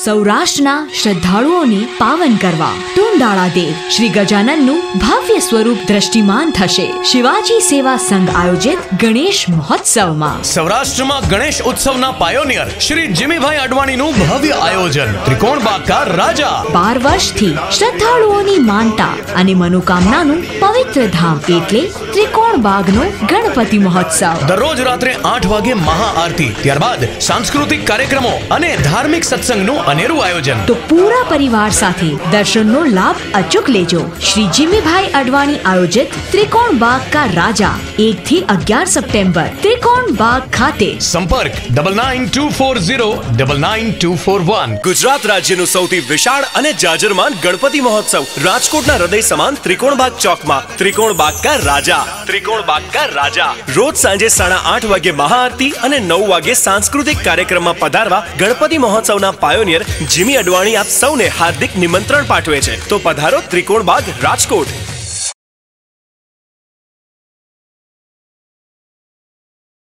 સૌરાષ્ટ્રના શ્રદ્ધાળુઓને પાવન કરવા ટુંડાળા દેવ શ્રી ગજાનનનું ભવ્ય સ્વરૂપ દ્રષ્ટિમાન થશે શિવાજી સેવા સંઘ આયોજિત ગણેશ મહોત્સવમાં સૌરાષ્ટ્રમાં ગણેશ ઉત્સવના પાયોનિયર શ્રી જીમીભાઈ અડવાણીનું ભવ્ય આયોજન ત્રિકોણબાગ કા રાજા 12 વર્ષથી શ્રદ્ધાળુઓની માનતા અને મનોકામનાનું પવિત્ર ધામ એટલે ત્રિકોણબાગનો ગણપતિ મહોત્સવ દરરોજ રાત્રે 8 વાગે મહાઆરતી ત્યારબાદ સાંસ્કૃતિક કાર્યક્રમો અને ધાર્મિક સત્સંગનું અનેરું આયોજન તો પૂરા પરિવાર સાથે દર્શનનો લાભ અચૂક લેજો શ્રી જીમીભાઈ અડવાણી આયોજિત ત્રિકોણબાગ કા રાજા 1 થી 11 સપ્ટેમ્બર ત્રિકોણબાગ ખાતે સંપર્ક 9924099241 ગુજરાત રાજ્યનું સૌથી વિશાળ અને જાજરમાન ગણપતિ મહોત્સવ રાજકોટના હૃદય સમાન ત્રિકોણબાગ ચોકમાં ત્રિકોણબાગ કા રાજા રોજ સાંજે 8:30 વાગે મહાઆરતી અને 9 વાગે સાંસ્કૃતિક કાર્યક્રમમાં પધારવા ગણપતિ મહોત્સવના પાયોનિયર જીમી અડવાણી આપ સૌને હાર્દિક નિમંત્રણ પાઠવે છે તો પધારો ત્રિકોણબાગ રાજકોટ।